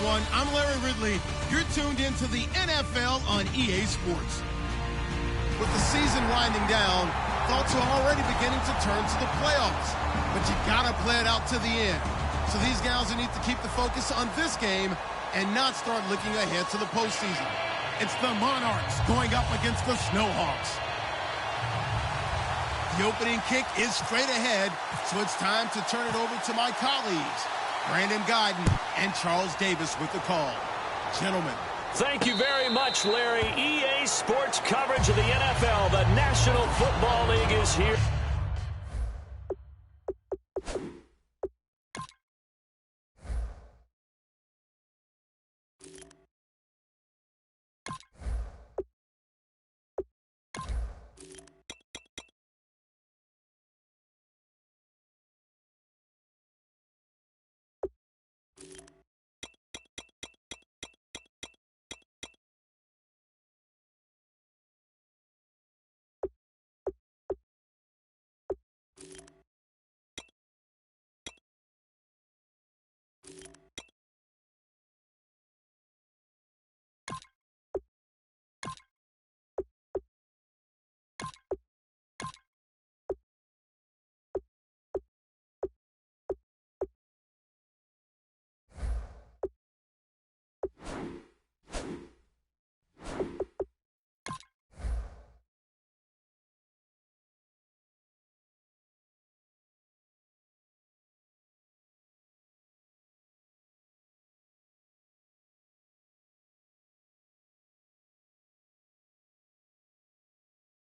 everyone. I'm Larry Ridley. You're tuned into the NFL on EA Sports. With the season winding down, thoughts are already beginning to turn to the playoffs. But you gotta play it out to the end. So these guys will need to keep the focus on this game and not start looking ahead to the postseason. It's the Monarchs going up against the Snowhawks. The opening kick is straight ahead, so it's time to turn it over to my colleagues, Brandon Guyton and Charles Davis with the call. Gentlemen. Thank you very much, Larry. EA Sports coverage of the NFL. The National Football League is here.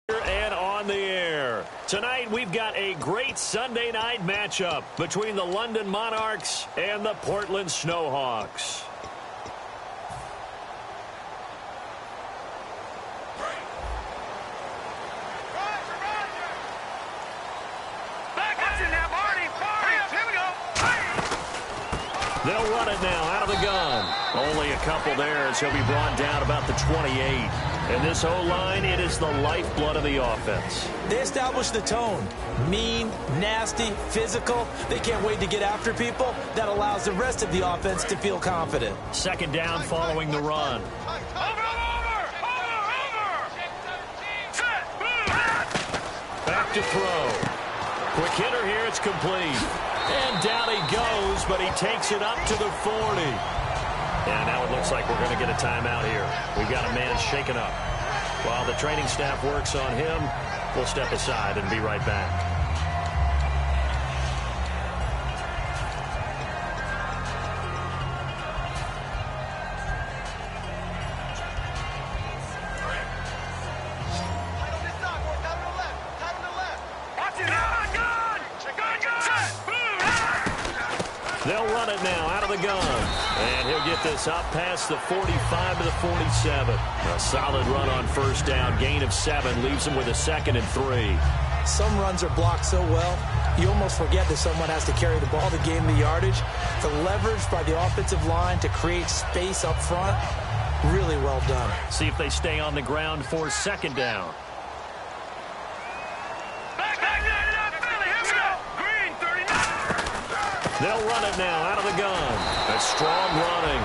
And on the air. Tonight we've got a great Sunday night matchup between the London Monarchs and the Portland Snowhawks. They'll run it now out of the gun. Only a couple there as he'll be brought down about the 28. And this O-line, it is the lifeblood of the offense. They established the tone. Mean, nasty, physical. They can't wait to get after people. That allows the rest of the offense to feel confident. Second down following the run. Back to throw. Quick hitter here, it's complete. And down he goes, but he takes it up to the 40. And now it looks like we're going to get a timeout here. We've got a man shaken up. While the training staff works on him, we'll step aside and be right back. They'll run it now out of the gun. And he'll get this up past the 45 to the 47. A solid run on first down. Gain of 7 leaves him with a 2nd and 3. Some runs are blocked so well, you almost forget that someone has to carry the ball to gain the yardage. The leverage by the offensive line to create space up front, really well done. See if they stay on the ground for second down. They'll run it now out of the gun. A strong running.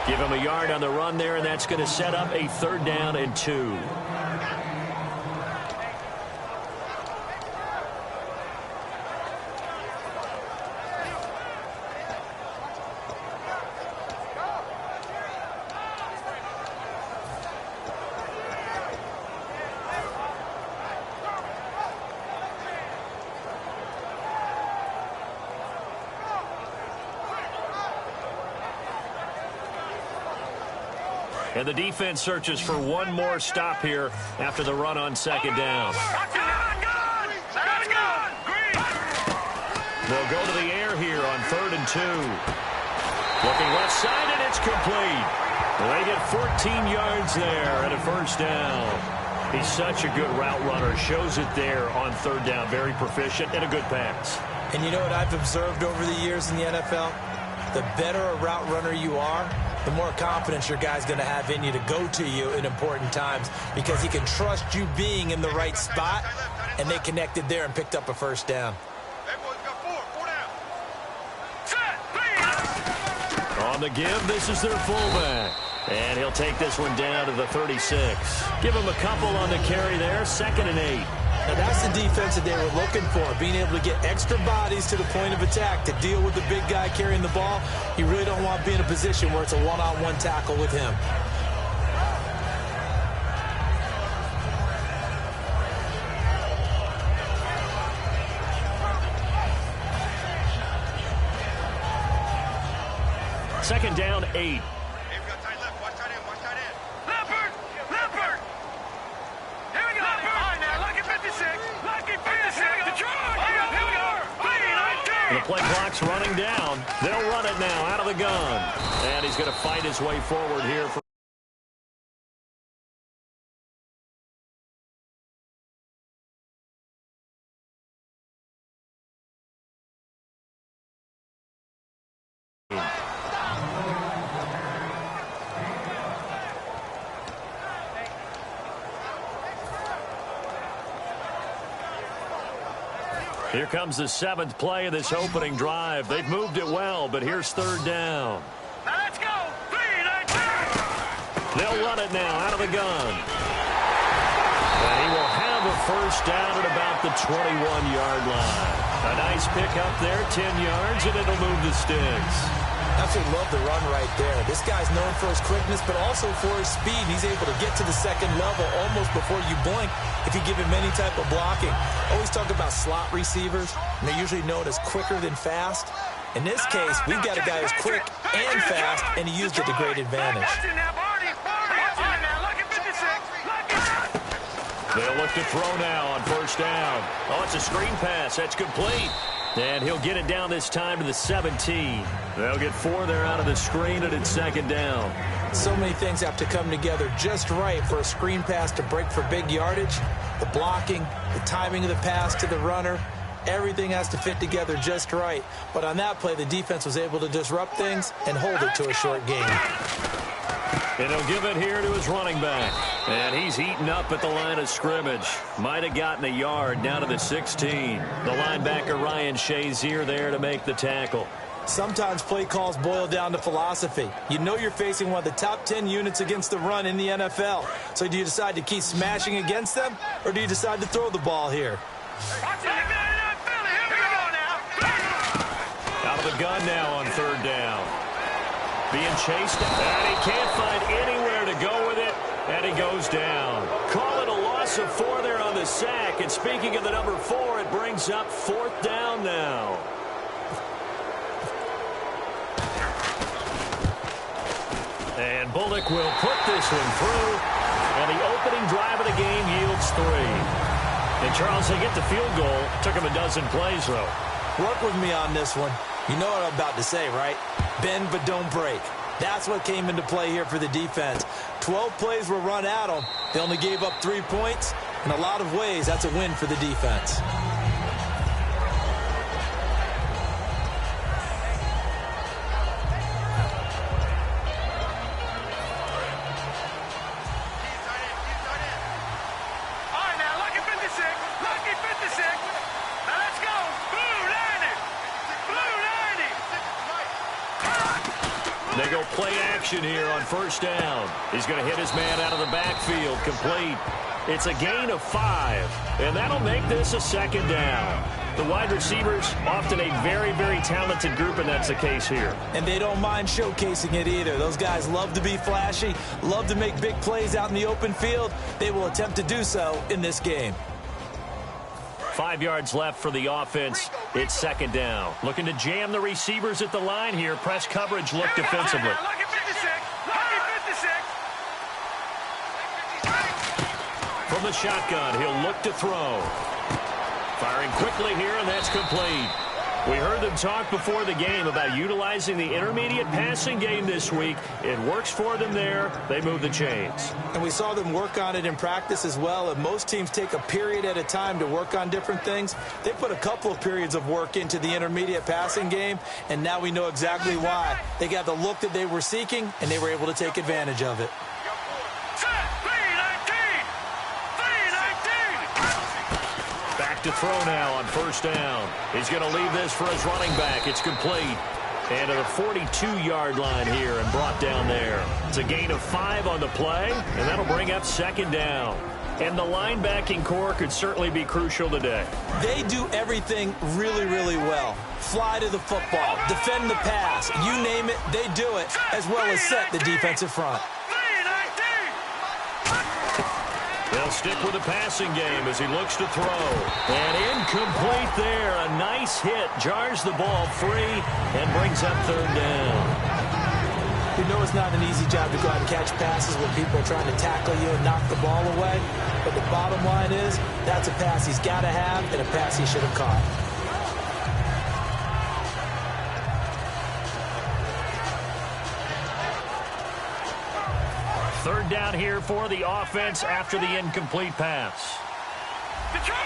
Give him a yard on the run there, and that's going to set up a 3rd down and 2. And the defense searches for one more stop here after the run on second down. They'll go to the air here on 3rd and 2. Looking left side, and it's complete. They get 14 yards there and a 1st down. He's such a good route runner. Shows it there on 3rd down. Very proficient and a good pass. And you know what I've observed over the years in the NFL? The better a route runner you are, the more confidence your guy's going to have in you to go to you in important times because he can trust you being in the right spot, and they connected there and picked up a 1st down. On the give, this is their fullback. And he'll take this one down to the 36. Give him a couple on the carry there, 2nd and 8. Now that's the defense that they were looking for, being able to get extra bodies to the point of attack to deal with the big guy carrying the ball. You really don't want to be in a position where it's a one-on-one tackle with him. Second down, 8. The play clock's running down. They'll run it now out of the gun. And he's going to fight his way forward here. Here comes the 7th play of this opening drive. They've moved it well, but here's 3rd down. Now let's go. 3, 9, 2. They'll run it now out of the gun. And he will have a first down at about the 21-yard line. A nice pick up there, 10 yards, and it'll move the sticks. Absolutely love the run right there. This guy's known for his quickness, but also for his speed. He's able to get to the second level almost before you blink if you give him any type of blocking. Always talk about slot receivers, and they're usually known as quicker than fast. In this case, we've got a guy who's quick and fast, and he used it to great advantage. They'll look to throw now on first down. Oh, it's a screen pass. That's complete. And he'll get it down this time to the 17. They'll get 4 there out of the screen, and it's 2nd down. So many things have to come together just right for a screen pass to break for big yardage. The blocking, the timing of the pass to the runner, everything has to fit together just right. But on that play, the defense was able to disrupt things and hold it to a short gain. And he'll give it here to his running back. And he's eaten up at the line of scrimmage. Might have gotten a yard down to the 16. The linebacker Ryan Shazier there to make the tackle. Sometimes play calls boil down to philosophy. You know you're facing one of the top 10 units against the run in the NFL. So do you decide to keep smashing against them, or do you decide to throw the ball here? Out of the gun now on 3rd down. Being chased, and he can't find anywhere to go with it, and he goes down. Call it a loss of 4 there on the sack, and speaking of the number 4, it brings up 4th down now. And Bullock will put this one through, and the opening drive of the game yields 3. And Charles, they get the field goal. Took him a dozen plays, though. Work with me on this one. You know what I'm about to say, right? Bend but don't break. That's what came into play here for the defense. 12 plays were run at them. They only gave up 3 points. In a lot of ways, that's a win for the defense. They go play action here on first down. He's going to hit his man out of the backfield, complete. It's a gain of 5, and that'll make this a 2nd down. The wide receivers, often a very, very talented group, and that's the case here. And they don't mind showcasing it either. Those guys love to be flashy, love to make big plays out in the open field. They will attempt to do so in this game. 5 yards left for the offense. It's 2nd down. Looking to jam the receivers at the line here. Press coverage look defensively. From the shotgun, he'll look to throw. Firing quickly here, and that's complete. We heard them talk before the game about utilizing the intermediate passing game this week. It works for them there. They move the chains. And we saw them work on it in practice as well. And most teams take a period at a time to work on different things. They put a couple of periods of work into the intermediate passing game, and now we know exactly why. They got the look that they were seeking, and they were able to take advantage of it. To throw now on first down. He's going to leave this for his running back. It's complete. And to the 42-yard line here and brought down there. It's a gain of 5 on the play, and that'll bring up second down. And the linebacking core could certainly be crucial today. They do everything really, really well. Fly to the football, defend the pass, you name it, they do it, as well as set the defensive front. They'll stick with the passing game as he looks to throw. And incomplete there. A nice hit. Jars the ball free and brings up third down. You know it's not an easy job to go out and catch passes when people are trying to tackle you and knock the ball away. But the bottom line is, that's a pass he's got to have and a pass he should have caught. Third down here for the offense after the incomplete pass. Detroit!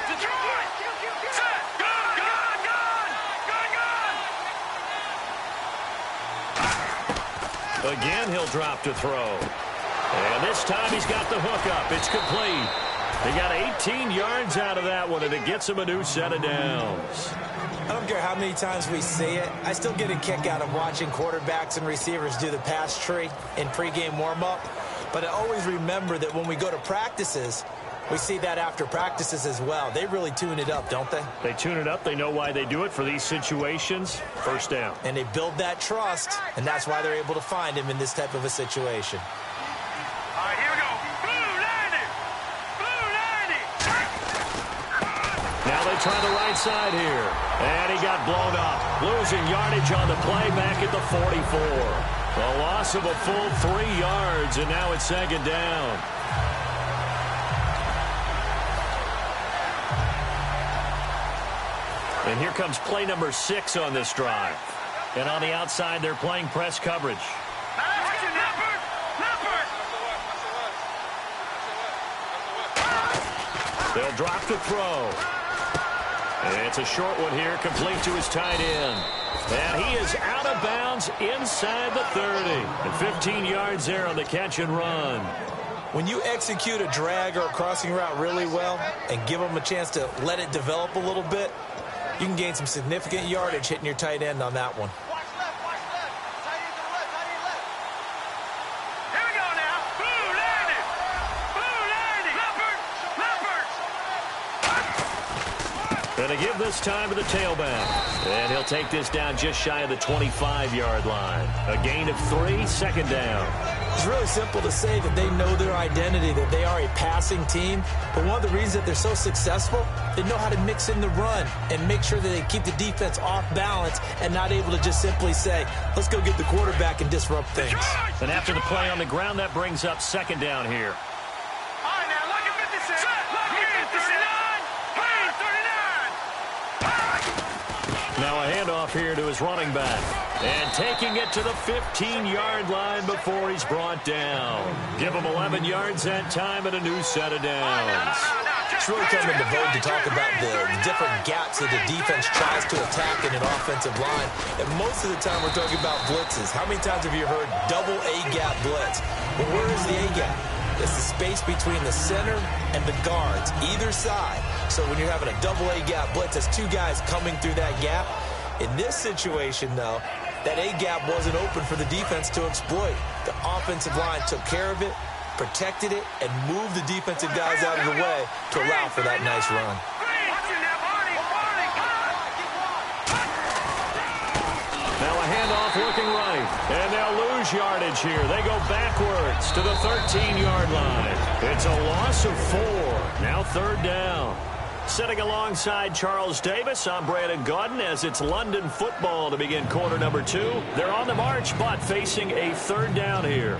Detroit! Set! Gun! Gun! Gun! Gun! Again, he'll drop to throw. And this time he's got the hook up. It's complete. He got 18 yards out of that one, and it gets him a new set of downs. I don't care how many times we see it. I still get a kick out of watching quarterbacks and receivers do the pass tree in pregame warm-up. But I always remember that when we go to practices, we see that after practices as well. They really tune it up, don't they? They tune it up. They know why they do it for these situations. First down. And they build that trust, and that's why they're able to find him in this type of a situation. All right, here we go. Blue 90! Blue 90! Now they try the right side here. And he got blown up. Losing yardage on the play back at the 44. A loss of a full 3 yards, and now it's second down. And here comes play number 6 on this drive. And on the outside, they're playing press coverage. They'll drop to throw. And it's a short one here, complete to his tight end. And he is out of bounds inside the 30. And 15 yards there on the catch and run. When you execute a drag or a crossing route really well and give them a chance to let it develop a little bit, you can gain some significant yardage hitting your tight end on that one. Watch left, watch left. Tight end to the left, tight end left. Here we go now. Blue 90! Blue 90! Leopard! Leopard! Going to give this time to the tailback. And he'll take this down just shy of the 25-yard line. A gain of 3, second down. It's really simple to say that they know their identity, that they are a passing team. But one of the reasons that they're so successful, they know how to mix in the run and make sure that they keep the defense off balance and not able to just simply say, let's go get the quarterback and disrupt things. And after the play on the ground, that brings up second down here. All right, now, look at 56. Look at 39. Hey, 39. Now a handoff here to his running back. And taking it to the 15-yard line before he's brought down. Give him 11 yards that time and a new set of downs. It's really coming to vogue to talk about the different gaps that the defense tries to attack in an offensive line. And most of the time we're talking about blitzes. How many times have you heard double A-gap blitz? Well, where is the A-gap? It's the space between the center and the guards, either side. So when you're having a double A-gap blitz, that's 2 guys coming through that gap. In this situation, though, that A-gap wasn't open for the defense to exploit. The offensive line took care of it, protected it, and moved the defensive guys out of the way to allow for that nice run. Now a handoff looking right, and they'll lose yardage here. They go backwards to the 13-yard line. It's a loss of 4. Now third down. Sitting alongside Charles Davis, I'm Brandon Gaudin as it's London football to begin quarter number 2. They're on the march, but facing a third down here.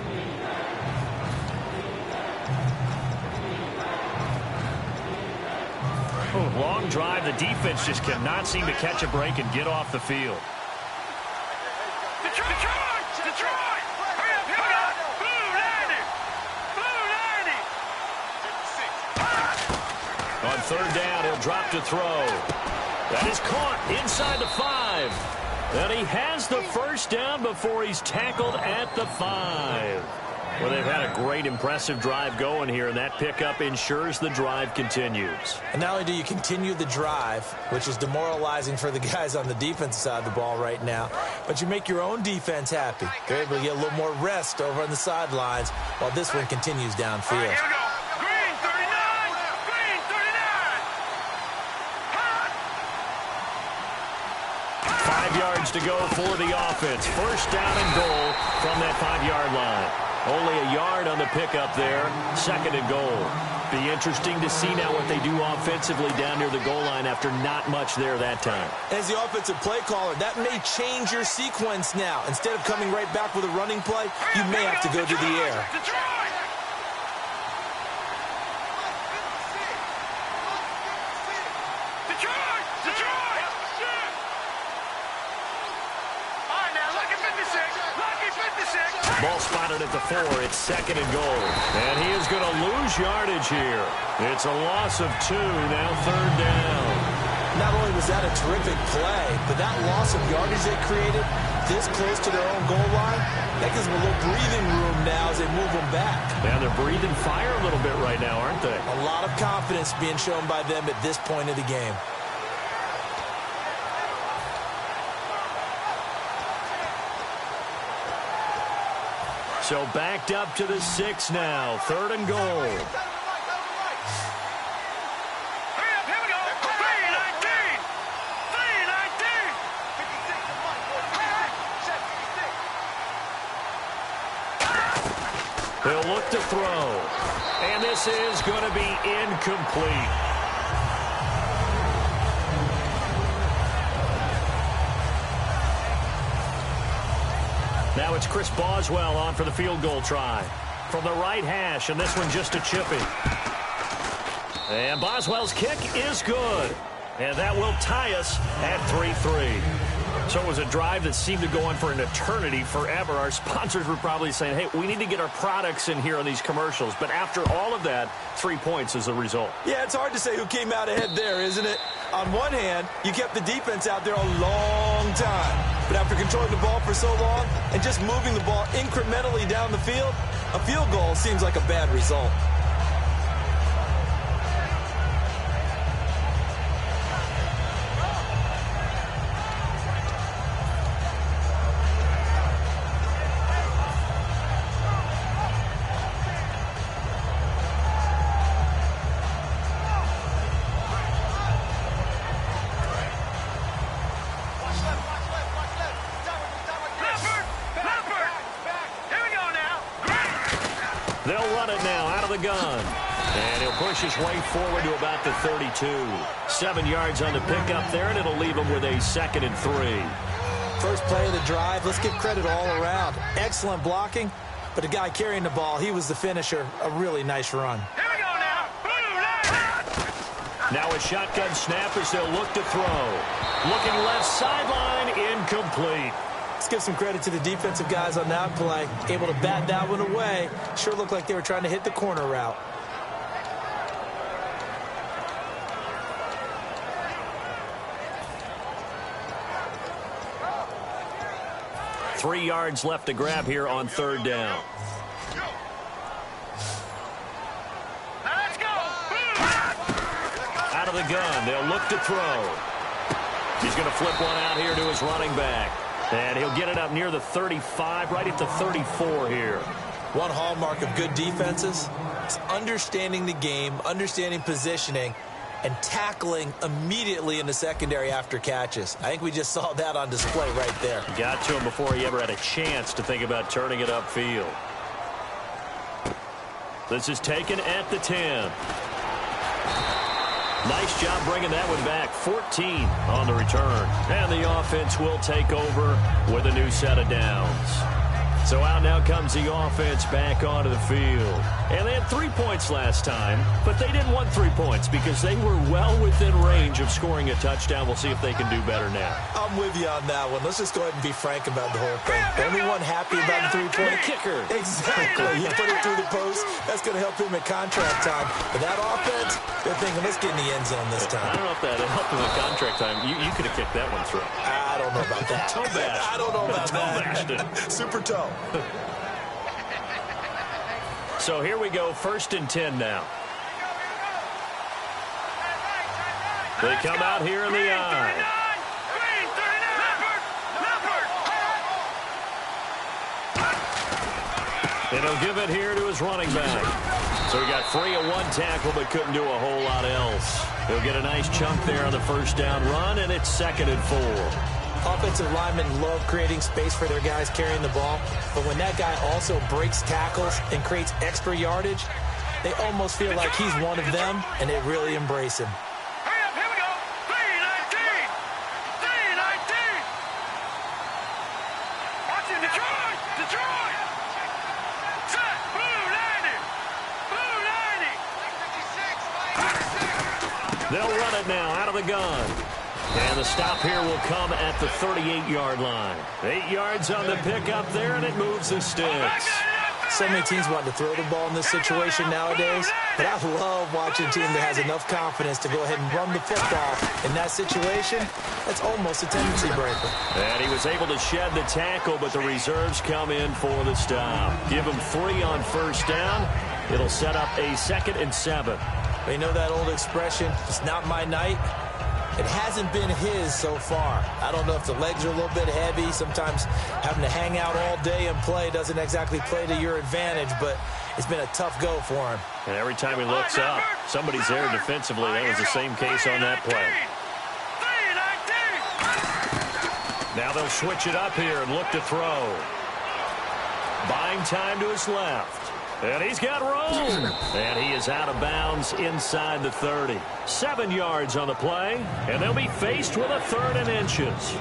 Oh, long drive. The defense just cannot seem to catch a break and get off the field. Detroit! Detroit! Hurry up, hurry up! Blue 90! Blue 90! On third down, he'll drop to throw. That is caught inside the 5. And he has the first down before he's tackled at the 5. Well, they've had a great, impressive drive going here, and that pickup ensures the drive continues. And not only do you continue the drive, which is demoralizing for the guys on the defensive side of the ball right now, but you make your own defense happy. They're able to get a little more rest over on the sidelines while this one continues downfield. All right, here we go. Green 39. Green 39. 5 yards to go for the offense. First down and goal from that 5-yard line. Only a yard on the pickup there. Second and goal. Be interesting to see now what they do offensively down near the goal line after not much there that time. As the offensive play caller, that may change your sequence now. Instead of coming right back with a running play, you may have to go to the air. Detroit. Detroit. Detroit. All right, now, lucky 56. Lucky 56. Ball spotted at the 4. It's second and goal. And he is going to lose yardage here. It's a loss of 2. Now third down. Not only was that a terrific play, but that loss of yardage they created this close to their own goal line, that gives them a little breathing room now as they move them back. And they're breathing fire a little bit right now, aren't they? A lot of confidence being shown by them at this point of the game. So backed up to the 6 now. Third and goal. Hurry up, here we go. 319. 319. He'll look to throw. And this is going to be incomplete. Now it's Chris Boswell on for the field goal try. From the right hash, and this one just a chipping. And Boswell's kick is good. And that will tie us at 3-3. So it was a drive that seemed to go on for an eternity, forever. Our sponsors were probably saying, hey, we need to get our products in here on these commercials. But after all of that, 3 points is the result. Yeah, it's hard to say who came out ahead there, isn't it? On one hand, you kept the defense out there a long time. But after controlling the ball for so long and just moving the ball incrementally down the field, a field goal seems like a bad result. They'll run it now out of the gun. And he'll push his way forward to about the 32. 7 yards on the pickup there, and it'll leave him with a 2nd and 3. First play of the drive, let's give credit all around. Excellent blocking, but the guy carrying the ball, he was the finisher. A really nice run. Here we go now. Now a shotgun snap as they'll look to throw. Looking left sideline, incomplete. Let's give some credit to the defensive guys on that play. Able to bat that one away. Sure looked like they were trying to hit the corner route. Three yards left to grab here on third down. Let's go. Out of the gun, they'll look to throw. He's going to flip one out here to his running back. And he'll get it up near the 35, right at the 34 here. One hallmark of good defenses is understanding the game, understanding positioning, and tackling immediately in the secondary after catches. I think we just saw that on display right there. Got to him before he ever had a chance to think about turning it upfield. This is taken at the 10. Nice job bringing that one back. 14 on the return. And the offense will take over with a new set of downs. So out now comes the offense back onto the field. And they had 3 points last time, but they didn't want 3 points because they were well within range of scoring a touchdown. We'll see if they can do better now. I'm with you on that one. Let's just go ahead and be frank about the whole thing. The only one happy about the 3-point kicker. Exactly. He put it through the post. That's going to help him at contract time. But that offense, they're thinking, let's get in the end zone this time. I don't know if that helped him at contract time. You could have kicked that one through. I don't know about that. Toe bash. I don't know about Toe bashed that. it. Super toe. So here we go, 1st and 10 now. They come out here in the I. And he'll give it here to his running back. So he got free of one tackle but couldn't do a whole lot else. He'll get a nice chunk there on the 1st down run, and it's 2nd and 4. Offensive linemen love creating space for their guys carrying the ball, but when that guy also breaks tackles and creates extra yardage, they almost feel like he's one of them, and they really embrace him. Hurry up, here we go. 3-19. 3-19. Watch it, Detroit. Detroit. Set. Blue 90. Blue 90. They'll run it now out of the gun. And the stop here will come at the 38-yard line. 8 yards on the pickup there, and it moves the sticks. So many teams want to throw the ball in this situation nowadays, but I love watching a team that has enough confidence to go ahead and run the football. In that situation, that's almost a tendency breaker. And he was able to shed the tackle, but the reserves come in for the stop. Give him 3 on 1st down. It'll set up a 2nd and 7. They know that old expression, it's not my night. It hasn't been his so far. I don't know if the legs are a little bit heavy. Sometimes having to hang out all day and play doesn't exactly play to your advantage, but it's been a tough go for him. And every time he looks up, somebody's there defensively. That was the same case on that play. Now they'll switch it up here and look to throw. Buying time to his left. And he's got room. And he is out of bounds inside the 30. 7 yards on the play. And they'll be faced with a 3rd and inches.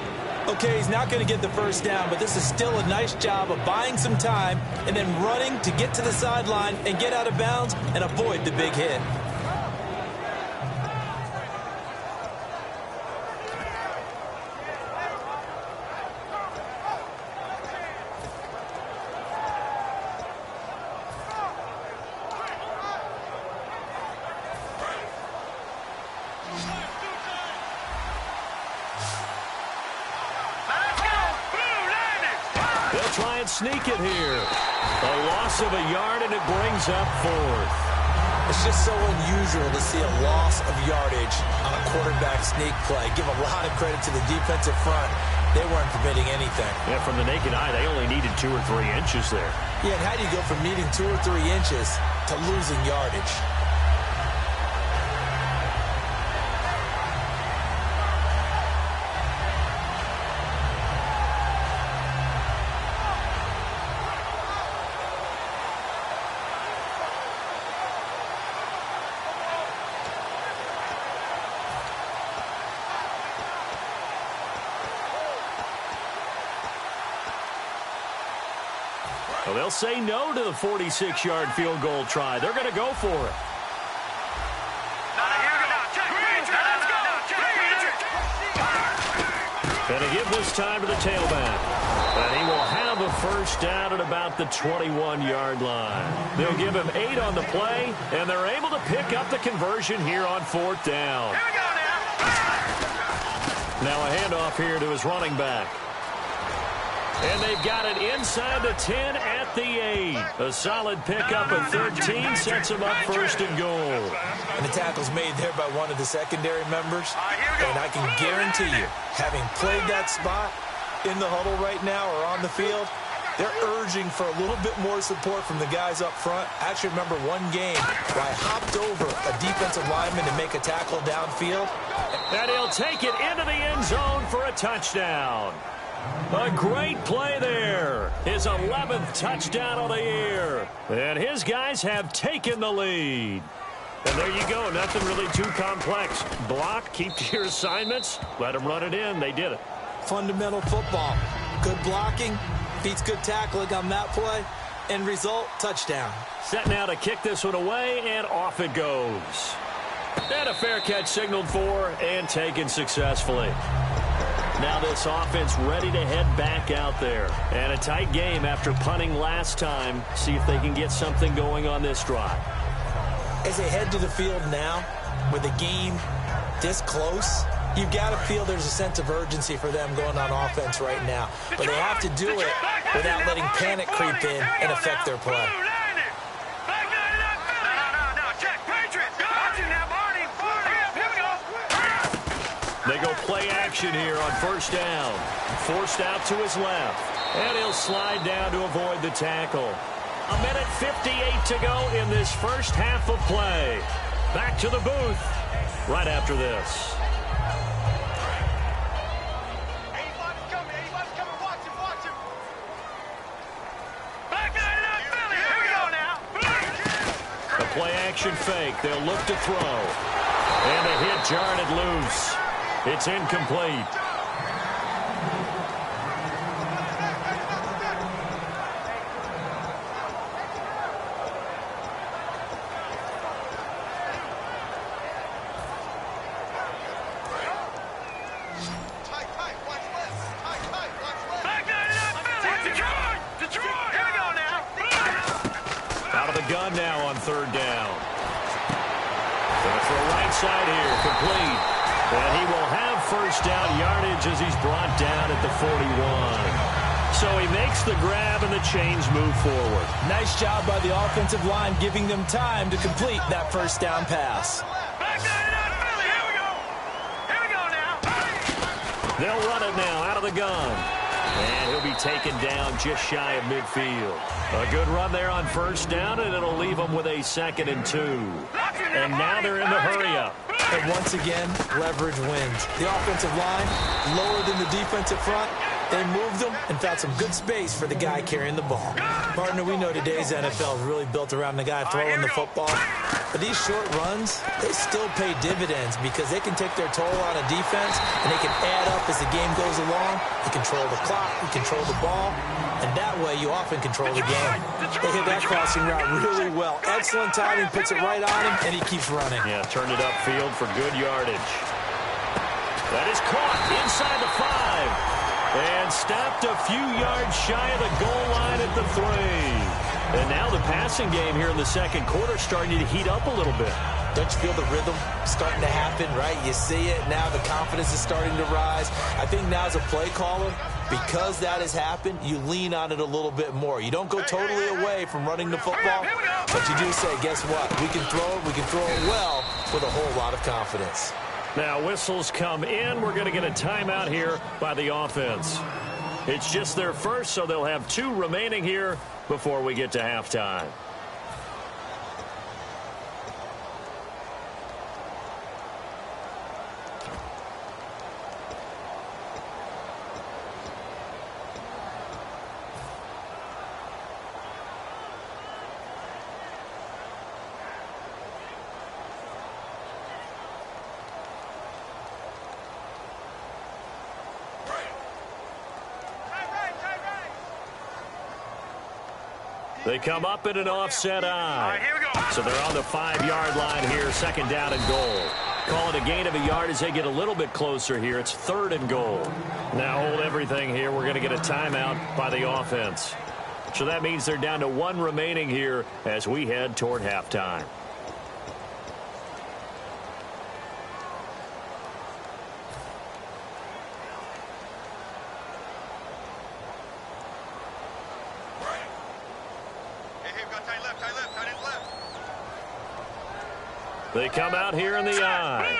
Okay, he's not going to get the 1st down, but this is still a nice job of buying some time and then running to get to the sideline and get out of bounds and avoid the big hit. Try and sneak it here. A loss of a yard, and it brings up 4th. It's just so unusual to see a loss of yardage on a quarterback sneak play. Give a lot of credit to the defensive front. They weren't permitting anything. Yeah, from the naked eye, they only needed 2 or 3 inches there. Yeah, and how do you go from needing 2 or 3 inches to losing yardage? Well, they'll say no to the 46-yard field goal try. They're going to go for it. And to give this time to the tailback. And he will have a 1st down at about the 21-yard line. They'll give him 8 on the play, and they're able to pick up the conversion here on 4th down. Now a handoff here to his running back. And they've got it inside the 10 at the 8. A solid pickup of 13 sets them up 1st and goal. And the tackle's made there by one of the secondary members. And I can guarantee you, having played that spot in the huddle right now or on the field, they're urging for a little bit more support from the guys up front. I actually remember one game where I hopped over a defensive lineman to make a tackle downfield. And he'll take it into the end zone for a touchdown. A great play there. His 11th touchdown of the year. And his guys have taken the lead. And there you go. Nothing really too complex. Block, keep to your assignments, let them run it in. They did it. Fundamental football. Good blocking, beats good tackling on that play. End result, touchdown. Set now to kick this one away, and off it goes. And a fair catch signaled for and taken successfully. Now this offense ready to head back out there. And a tight game after punting last time. See if they can get something going on this drive. As they head to the field now, with the game this close, you've got to feel there's a sense of urgency for them going on offense right now. But they have to do it without letting panic creep in and affect their play. action here on first down. Forced out to his left. And he'll slide down to avoid the tackle. 1:58 to go in this first half of play. Back to the booth right after this. 85's coming. 85's coming. Watch him. Watch him. Back in that Philly. Here we go now. A play action fake. They'll look to throw. And a hit jarred it loose. It's incomplete. Gun now on third down. Going to throw right side here, complete. And he will have first down yardage as he's brought down at the 41. So he makes the grab and the chains move forward. Nice job by the offensive line giving them time to complete that first down pass. They'll run it now out of the gun. And he'll be taken down just shy of midfield. A good run there on first down, and it'll leave them with a 2nd and 2. And now they're in the hurry-up. And once again, leverage wins. The offensive line, lower than the defensive front, they moved them and found some good space for the guy carrying the ball. Partner, we know today's NFL is really built around the guy throwing the football. But these short runs, they still pay dividends because they can take their toll on a defense and they can add up as the game goes along. You control the clock, you control the ball, and that way you often control the game. They hit that crossing route really well. Excellent timing, puts it right on him, and he keeps running. Yeah, turned it upfield for good yardage. That is caught inside the 5. And stopped a few yards shy of the goal line at the 3. And now the passing game here in the second quarter starting to heat up a little bit. Don't you feel the rhythm starting to happen, right? You see it now. The confidence is starting to rise. I think now as a play caller, because that has happened, you lean on it a little bit more. You don't go totally away from running the football, but you do say, guess what? We can throw it. We can throw it well with a whole lot of confidence. Now whistles come in. We're going to get a timeout here by the offense. It's just their first, so they'll have 2 remaining here before we get to halftime. They come up in an offset eye. So they're on the 5-yard line here, 2nd down and goal. Call it a gain of a yard as they get a little bit closer here. It's 3rd and goal. Now hold everything here. We're going to get a timeout by the offense. So that means they're down to 1 remaining here as we head toward halftime. They come out here in the eye.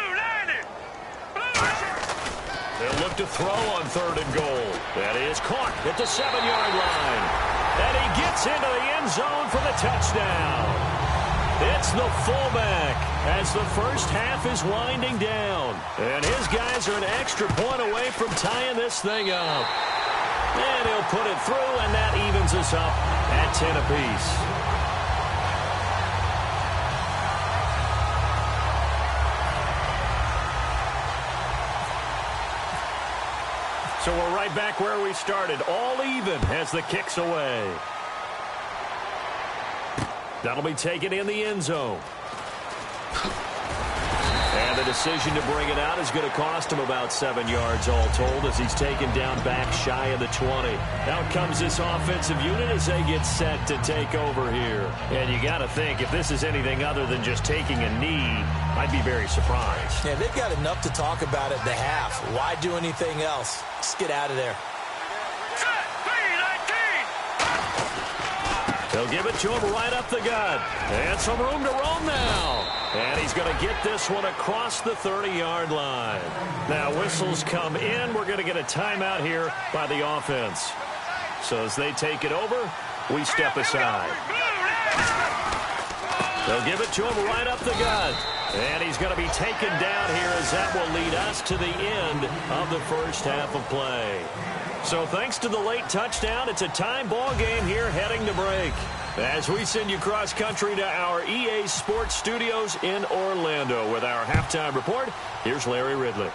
They'll look to throw on 3rd and goal. That is caught at the 7-yard line. And he gets into the end zone for the touchdown. It's the fullback as the first half is winding down. And his guys are an extra point away from tying this thing up. And he'll put it through, and that evens us up at 10 apiece. So we're right back where we started, all even as the kick's away. That'll be taken in the end zone. And the decision to bring it out is going to cost him about 7 yards all told as he's taken down back shy of the 20. Out comes this offensive unit as they get set to take over here. And you got to think, if this is anything other than just taking a knee, I'd be very surprised. Yeah, they've got enough to talk about at the half. Why do anything else? Just get out of there. They'll give it to him right up the gut. And some room to roam now. And he's going to get this one across the 30-yard line. Now, whistles come in. We're going to get a timeout here by the offense. So as they take it over, we step aside. They'll give it to him right up the gut. And he's going to be taken down here as that will lead us to the end of the first half of play. So thanks to the late touchdown, it's a time ball game here heading to break. As we send you cross-country to our EA Sports Studios in Orlando with our halftime report, here's Larry Ridley.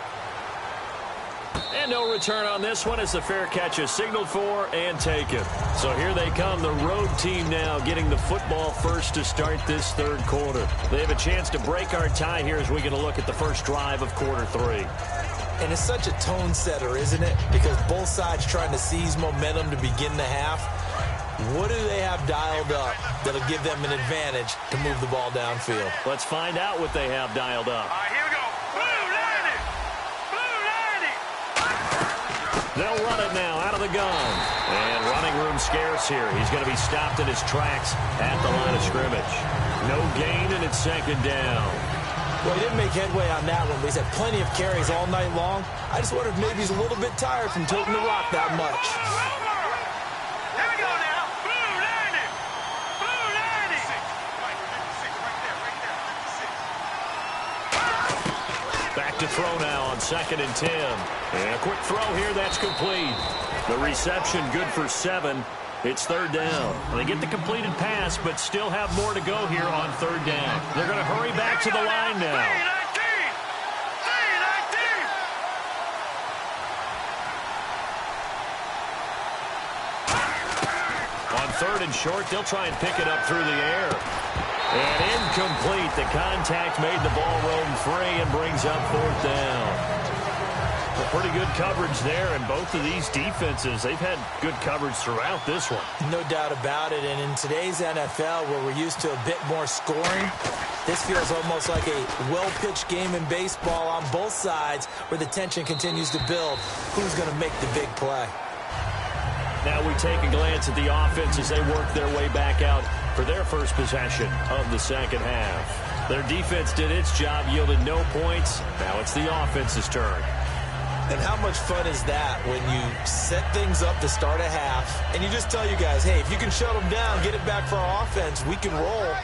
And no return on this one as the fair catch is signaled for and taken. So here they come, the road team now getting the football first to start this third quarter. They have a chance to break our tie here as we get a look at the first drive of quarter three. And it's such a tone setter, isn't it? Because both sides trying to seize momentum to begin the half. What do they have dialed up that'll give them an advantage to move the ball downfield? Let's find out what they have dialed up. All right, here we go. Blue landing. Blue landing. They'll run it now out of the gun. And running room scarce here. He's going to be stopped in his tracks at the line of scrimmage. No gain, and it's second down. Well, he didn't make headway on that one, but he's had plenty of carries all night long. I just wonder if maybe he's a little bit tired from toting the rock that much. Here we go now. Blue landing. Blue landing. Back to throw now on 2nd and 10. And a quick throw here, that's complete. The reception good for 7. It's third down. They get the completed pass, but still have more to go here on third down. They're going to hurry back to the line now. 3-19. On third and short, they'll try and pick it up through the air. And incomplete. The contact made the ball roam free and brings up fourth down. Pretty good coverage there, and both of these defenses, they've had good coverage throughout this one. No doubt about it, and in today's NFL, where we're used to a bit more scoring, this feels almost like a well-pitched game in baseball on both sides where the tension continues to build. Who's going to make the big play? Now we take a glance at the offense as they work their way back out for their first possession of the second half. Their defense did its job, yielded no points. Now it's the offense's turn. And how much fun is that when you set things up to start a half and you just tell you guys, hey, if you can shut them down, get it back for our offense, we can roll.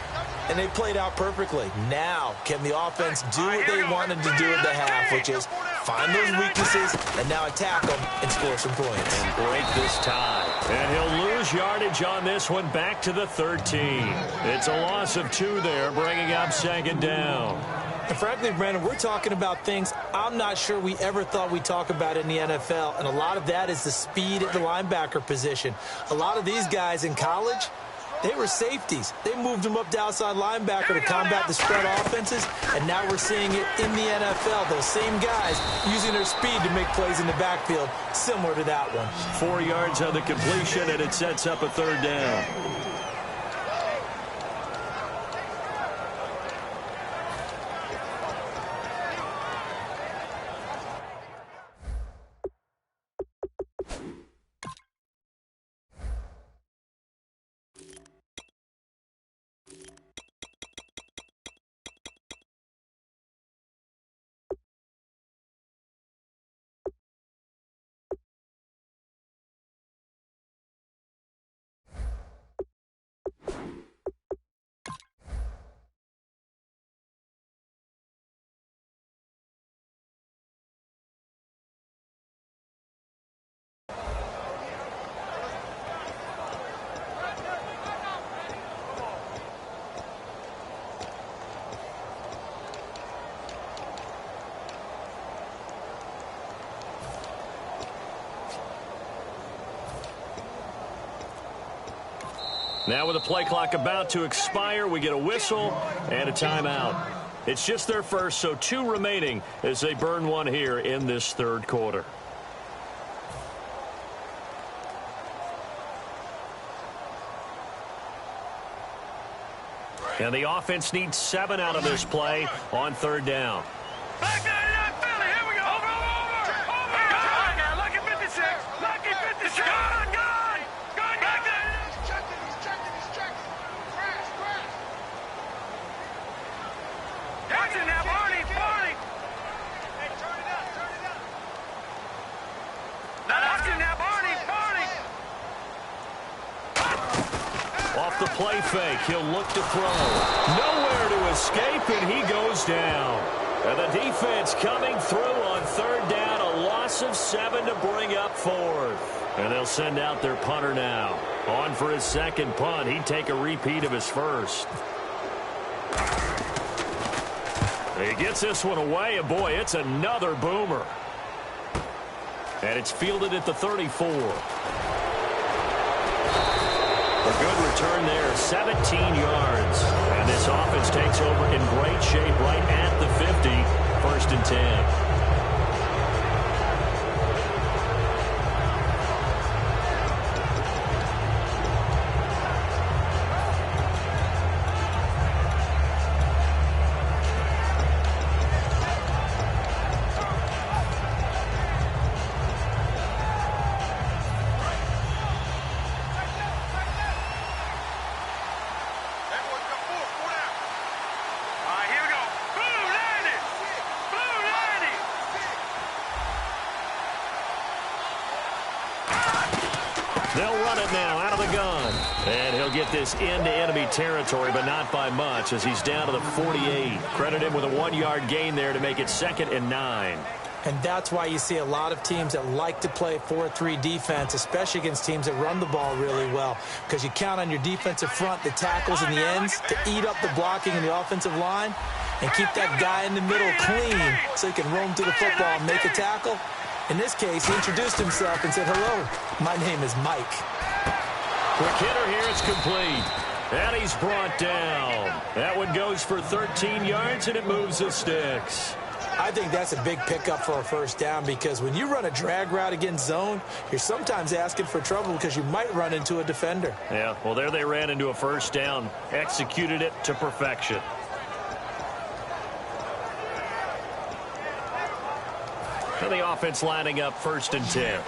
And they played out perfectly. Now, can the offense do what they wanted to do at the half, which is find those weaknesses and now attack them and score some points. And break this tie. And he'll lose yardage on this one back to the 13. It's a loss of 2 there, bringing up 2nd down. And frankly, Brandon, we're talking about things I'm not sure we ever thought we'd talk about in the NFL, and a lot of that is the speed at the linebacker position. A lot of these guys in college, they were safeties. They moved them up to outside linebacker to combat the spread offenses, and now we're seeing it in the NFL. Those same guys using their speed to make plays in the backfield, similar to that one. 4 yards on the completion, and it sets up a third down. Now with the play clock about to expire, we get a whistle and a timeout. It's just their first, so 2 remaining as they burn one here in this third quarter. And the offense needs 7 out of this play on third down. Back there, Philly. Here we go. Over. Gone now. Lucky 56. Lucky 56. Gone. Back there. He's checking. Crash. Watch it now, Barney, Barney. Hey, turn it up, turn it up. Watch it now, Barney, Barney. Off the play fake, he'll look to throw. Nowhere to escape, and he goes down. And the defense coming through on third down, a loss of 7 to bring up fourth. And they'll send out their punter now. On for his second punt. He'd take a repeat of his first. He gets this one away, and boy, it's another boomer. And it's fielded at the 34. A good return there, 17 yards. And this offense takes over in great shape right at the 50, 1st and 10. They'll run it now out of the gun. And he'll get this into enemy territory, but not by much as he's down to the 48. Credit him with a 1-yard gain there to make it 2nd and 9. And that's why you see a lot of teams that like to play 4-3 defense, especially against teams that run the ball really well, because you count on your defensive front, the tackles and the ends, to eat up the blocking in the offensive line and keep that guy in the middle clean so he can roam through the football and make a tackle. In this case, he introduced himself and said, "Hello, my name is Mike." Quick hitter here, it's complete. And he's brought down. That one goes for 13 yards, and it moves the sticks. I think that's a big pickup for a first down, because when you run a drag route against zone, you're sometimes asking for trouble because you might run into a defender. Yeah, well, there they ran into a first down, executed it to perfection. And the offense lining up 1st and 10.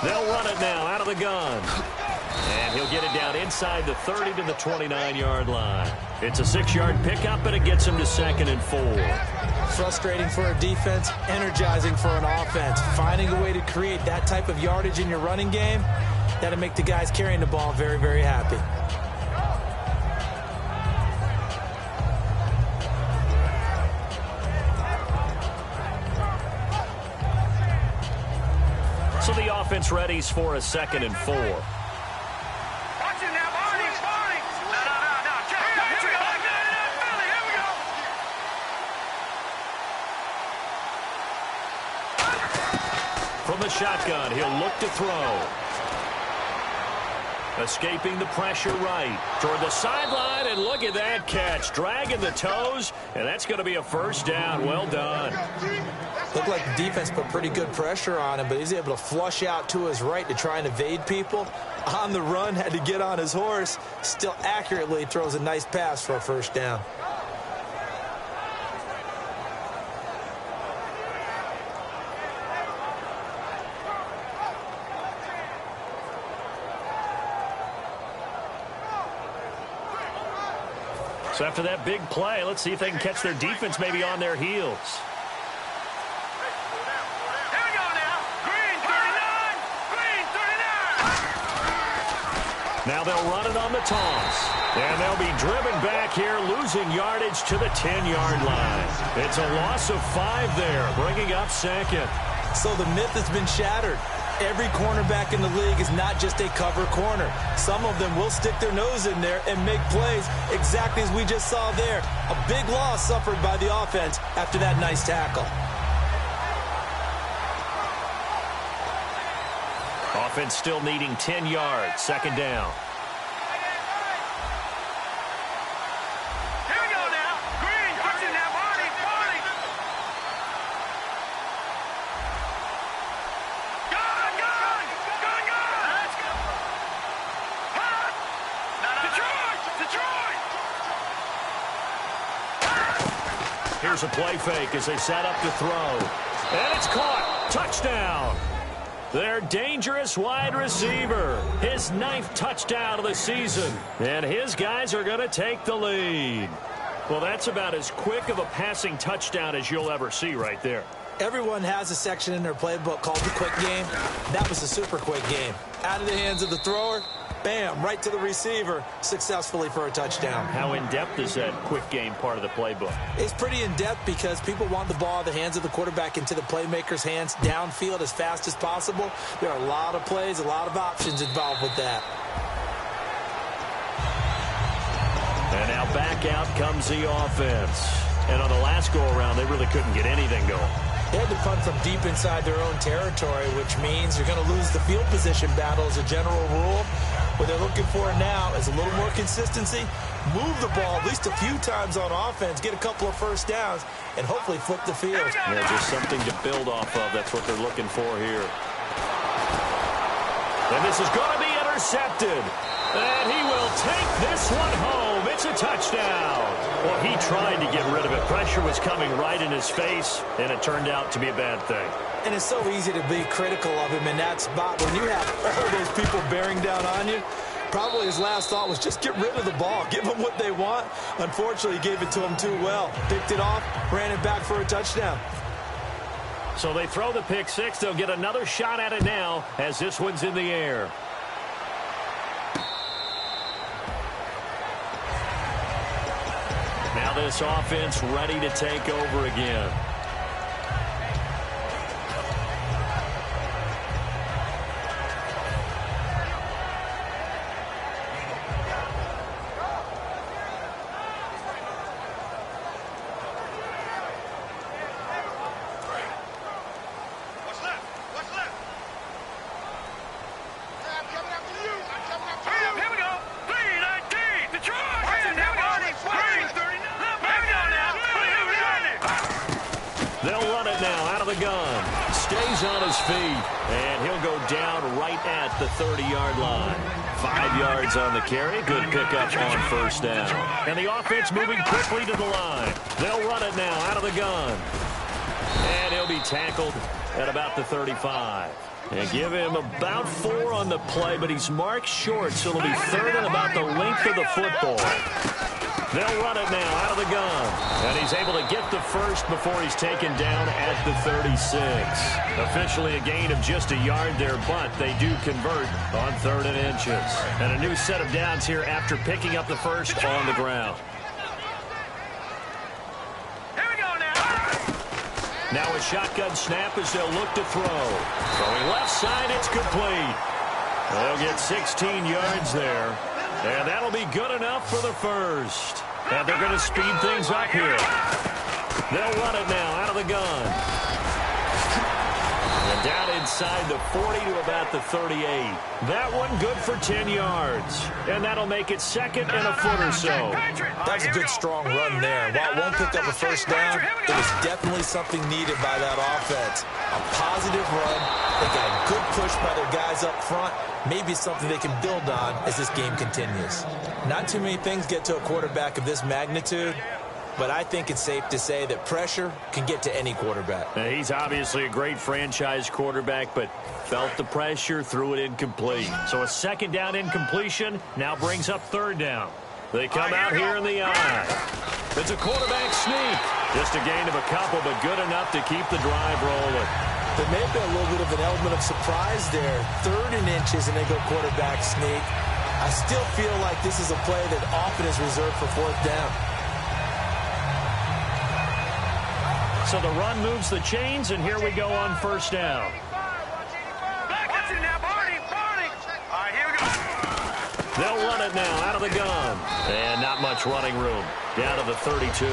They'll run it now out of the gun. And he'll get it down inside the 30 to the 29-yard line. It's a 6-yard pickup, and it gets him to 2nd and 4. Frustrating for a defense, energizing for an offense. Finding a way to create that type of yardage in your running game, that'll make the guys carrying the ball very, very happy. So the offense readies for a 2nd and 4. Watch it now, Barney, Barney. No. Check it out. Here we go. Here we go. From the shotgun, he'll look to throw. Escaping the pressure right toward the sideline, and look at that catch. Dragging the toes, and that's going to be a first down. Well done. Looked like the defense put pretty good pressure on him, but he's able to flush out to his right to try and evade people. On the run, had to get on his horse. Still accurately throws a nice pass for a first down. So after that big play, let's see if they can catch their defense maybe on their heels. Here we go now. Green 39. Green 39. Now they'll run it on the toss. And they'll be driven back here, losing yardage to the 10-yard line. It's a loss of 5 there, bringing up 2nd. So the myth has been shattered. Every cornerback in the league is not just a cover corner. Some of them will stick their nose in there and make plays exactly as we just saw there. A big loss suffered by the offense after that nice tackle. Offense still needing 10 yards, 2nd down. Here we go now. Green, watch it now, Barney, Barney. Gun. Let's go. Hot. Detroit. Here's a play fake as they set up to throw. And it's caught. Touchdown. Their dangerous wide receiver. His 9th touchdown of the season. And his guys are going to take the lead. Well, that's about as quick of a passing touchdown as you'll ever see right there. Everyone has a section in their playbook called the quick game. That was a super quick game. Out of the hands of the thrower, bam, right to the receiver, successfully for a touchdown. How in-depth is that quick game part of the playbook? It's pretty in-depth because people want the ball out of the hands of the quarterback into the playmaker's hands downfield as fast as possible. There are a lot of plays, a lot of options involved with that. And now back out comes the offense. And on the last go-around, they really couldn't get anything going. They had to punt from deep inside their own territory, which means you're going to lose the field position battle as a general rule. What they're looking for now is a little more consistency, move the ball at least a few times on offense, get a couple of first downs, and hopefully flip the field. Yeah, just something to build off of. That's what they're looking for here. And this is going to be intercepted. And he will take this one home. It's a touchdown. Well, he tried to get rid of it. Pressure was coming right in his face, and it turned out to be a bad thing. And it's so easy to be critical of him in that spot when you have all those people bearing down on you. Probably his last thought was just get rid of the ball. Give them what they want. Unfortunately, he gave it to them too well. Picked it off, ran it back for a touchdown. So they throw the pick six. They'll get another shot at it now as this one's in the air. Now this offense ready to take over again. On his feet, and he'll go down right at the 30-yard line. 5 yards on the carry. Good pickup on first down. And the offense moving quickly to the line. They'll run it now out of the gun. And he'll be tackled at about the 35. And give him about 4 on the play, but he's marked short, so it'll be third and about the length of the football. They'll run it now out of the gun. And he's able to get the first before he's taken down at the 36. Officially a gain of just a yard there, but they do convert on 3rd and inches. And a new set of downs here after picking up the first on the ground. Here we go now. Now a shotgun snap as they'll look to throw. Throwing left side, it's complete. They'll get 16 yards there. And that'll be good enough for the first. And they're going to speed things up here. They'll run it now out of the gun. And down inside the 40 to about the 38. That one good for 10 yards. And that'll make it second and a foot or so. That's a good, strong run there. While it won't pick up a first down, it was definitely something needed by that offense. A positive run. They got a good push by their guys up front. Maybe something they can build on as this game continues. Not too many things get to a quarterback of this magnitude, but I think it's safe to say that pressure can get to any quarterback. Now, he's obviously a great franchise quarterback, but felt the pressure, threw it incomplete. So a second down incompletion now brings up 3rd down. They come out here in the eye. It's a quarterback sneak. Just a gain of a couple, but good enough to keep the drive rolling. There may have been a little bit of an element of surprise there. 3rd and inches, and they go quarterback sneak. I still feel like this is a play that often is reserved for 4th down. So the run moves the chains, and here we go on 1st down. Watch it now, Barney. All right, here we go. They'll run it now out of the gun. And not much running room. Down to the 32.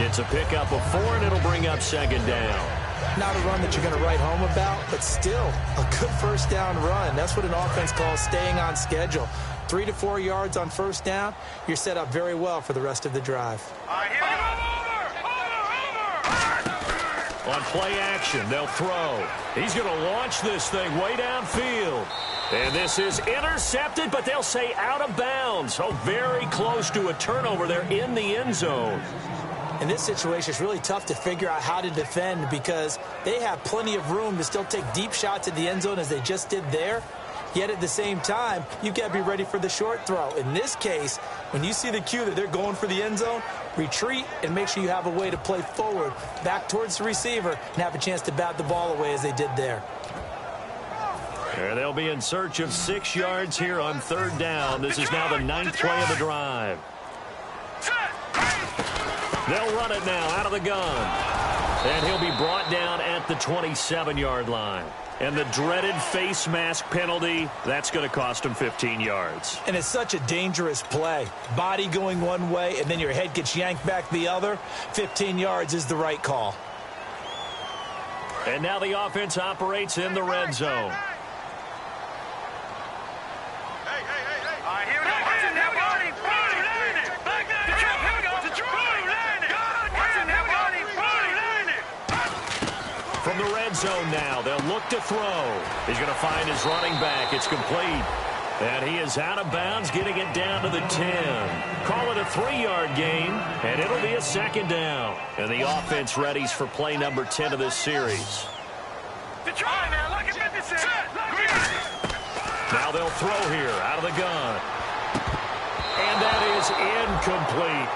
It's a pickup of 4, and it'll bring up 2nd down. Not a run that you're going to write home about, but still a good first down run. That's what an offense calls staying on schedule. 3 to 4 yards on first down, you're set up very well for the rest of the drive. All right, here we go. On play action, they'll throw. He's going to launch this thing way downfield. And this is intercepted, but they'll say out of bounds. So very close to a turnover there in the end zone. In this situation, it's really tough to figure out how to defend because they have plenty of room to still take deep shots at the end zone as they just did there. Yet at the same time, you've got to be ready for the short throw. In this case, when you see the cue that they're going for the end zone, retreat and make sure you have a way to play forward, back towards the receiver, and have a chance to bat the ball away as they did there. And they'll be in search of 6 yards here on 3rd down. This is now the 9th play of the drive. They'll run it now out of the gun. And he'll be brought down at the 27-yard line. And the dreaded face mask penalty, that's going to cost him 15 yards. And it's such a dangerous play. Body going one way, and then your head gets yanked back the other. 15 yards is the right call. And now the offense operates in the red zone. From the red zone now, they'll look to throw. He's going to find his running back. It's complete. And he is out of bounds, getting it down to the 10. Call it a 3-yard gain, and it'll be a 2nd down. And the offense readies for play number 10 of this series. Now they'll throw here out of the gun. And that is incomplete.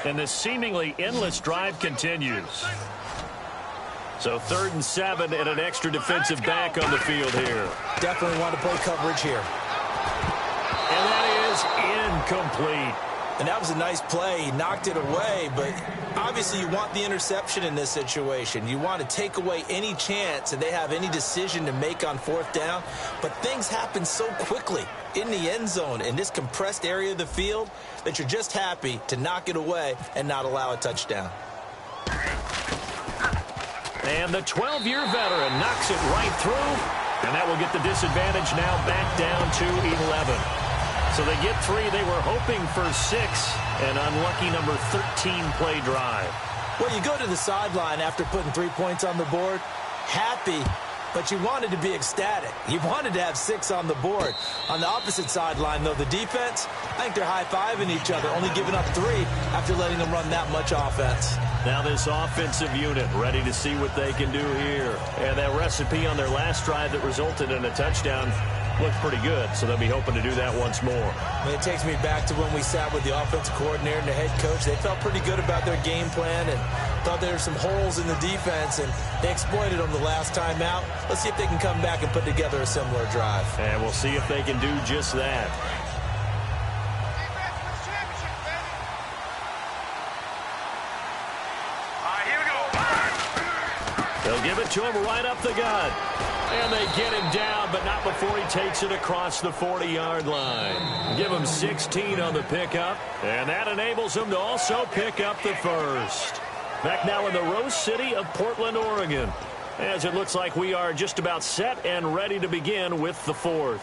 And this seemingly endless drive continues. So 3rd and 7 and an extra defensive back on the field here. Definitely want to play coverage here. And that is incomplete. And that was a nice play. He knocked it away, but obviously you want the interception in this situation. You want to take away any chance that they have any decision to make on 4th down. But things happen so quickly in the end zone in this compressed area of the field that you're just happy to knock it away and not allow a touchdown. And the 12-year veteran knocks it right through, and that will get the disadvantage now back down to 11. So they get 3. They were hoping for 6. An unlucky number 13 play drive. Well, you go to the sideline after putting 3 points on the board, happy, but you wanted to be ecstatic. You wanted to have 6 on the board. On the opposite sideline, though, the defense, I think they're high-fiving each other, only giving up 3 after letting them run that much offense. Now this offensive unit ready to see what they can do here. And that recipe on their last drive that resulted in a touchdown looked pretty good, so they'll be hoping to do that once more. I mean, it takes me back to when we sat with the offensive coordinator and the head coach. They felt pretty good about their game plan and thought there were some holes in the defense, and they exploited them the last time out. Let's see if they can come back and put together a similar drive. And we'll see if they can do just that. They'll give it to him right up the gut. And they get him down, but not before he takes it across the 40-yard line. Give him 16 on the pickup, and that enables him to also pick up the first. Back now in the Rose City of Portland, Oregon, as it looks like we are just about set and ready to begin with the 4th.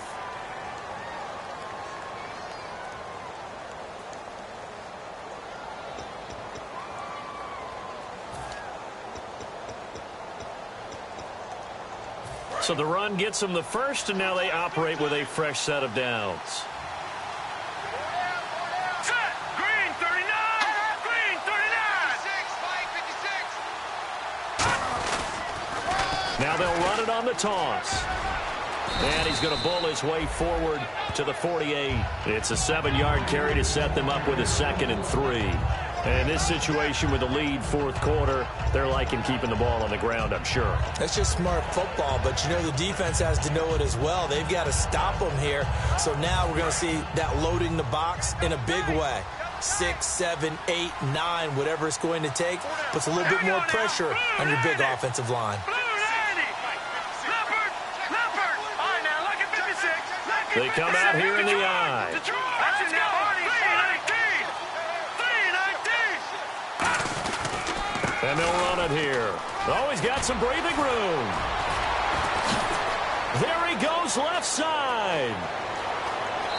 So the run gets them the first, and now they operate with a fresh set of downs. Set! Green 39! Green 39! Now they'll run it on the toss. And he's going to bull his way forward to the 48. It's a 7-yard carry to set them up with a 2nd and 3. And in this situation with the lead 4th quarter, they're liking keeping the ball on the ground, I'm sure. That's just smart football, but you know the defense has to know it as well. They've got to stop them here. So now we're going to see that loading the box in a big way. 6, 7, 8, 9, whatever it's going to take, puts a little bit more pressure on your big offensive line. Blue 90! Leopard! Leopard! All right, now, look at 56. Let They come out here in the I. And they'll run it here. Oh, he's got some breathing room. There he goes left side.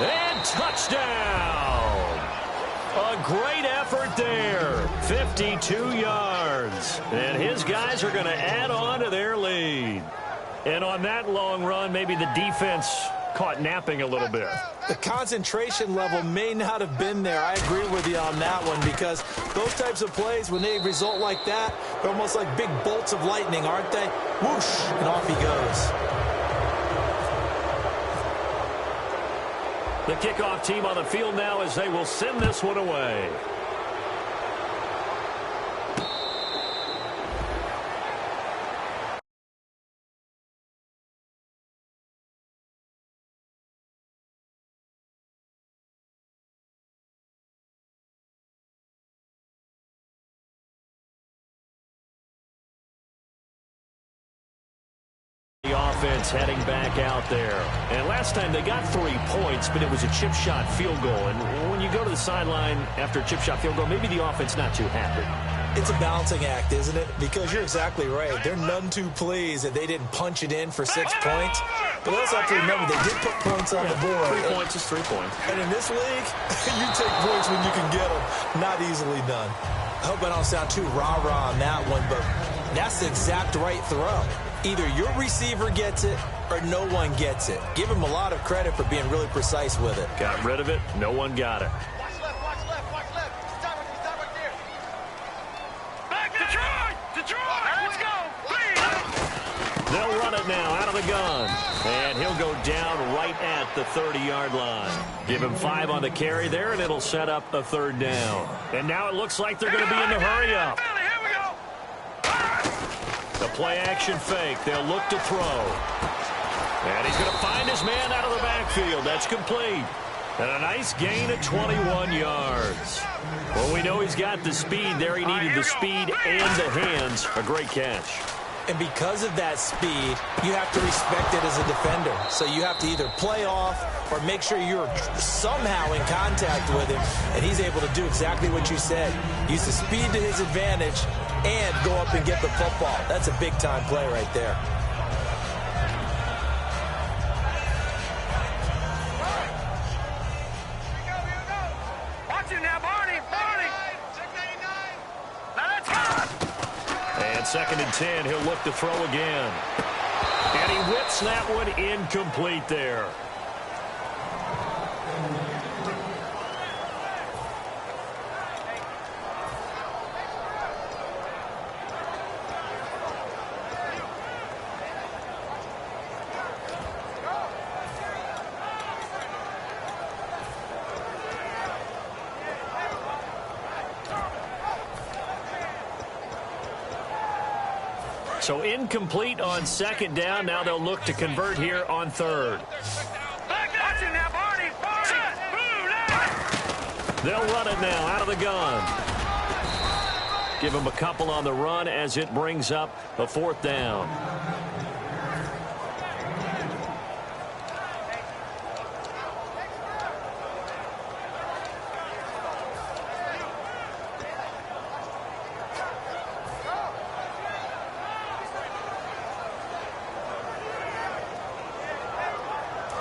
And touchdown. A great effort there. 52 yards. And his guys are going to add on to their lead. And on that long run, maybe the defense caught napping a little bit. The concentration level may not have been there. I agree with you on that one, because those types of plays, when they result like that, they're almost like big bolts of lightning, aren't they? Whoosh, and off he goes. The kickoff team on the field now as they will send this one away. Offense heading back out there. And last time they got 3 points, but it was a chip shot field goal. And when you go to the sideline after a chip shot field goal, maybe the offense not too happy. It's a balancing act, isn't it? Because you're exactly right. They're none too pleased that they didn't punch it in for 6 points. But they also have to remember they did put points on the board. 3 points is 3 points. And in this league, you take points when you can get them. Not easily done. I hope I don't sound too rah-rah on that one, but that's the exact right throw. Either your receiver gets it or no one gets it. Give him a lot of credit for being really precise with it. Got rid of it. No one got it. Watch left, watch left, watch left. Stop right there. Back Detroit! Detroit! Let's go! Please! They'll run it now out of the gun. And he'll go down right at the 30-yard line. Give him 5 on the carry there, and it'll set up a 3rd down. And now it looks like they're going to be in the hurry-up. The play-action fake. They'll look to throw. And he's going to find his man out of the backfield. That's complete. And a nice gain of 21 yards. Well, we know he's got the speed there. He needed the speed and the hands. A great catch. And because of that speed, you have to respect it as a defender. So you have to either play off or make sure you're somehow in contact with him. And he's able to do exactly what you said. Use the speed to his advantage and go up and get the football. That's a big-time play right there. Watch him now, Barney! Barney! 689! Now that's hot! And 2nd and 10, he'll look to throw again. And he whips that one incomplete there. So incomplete on 2nd down. Now they'll look to convert here on 3rd. Watch him now, Barney! They'll run it now out of the gun. Give him a couple on the run as it brings up a 4th down.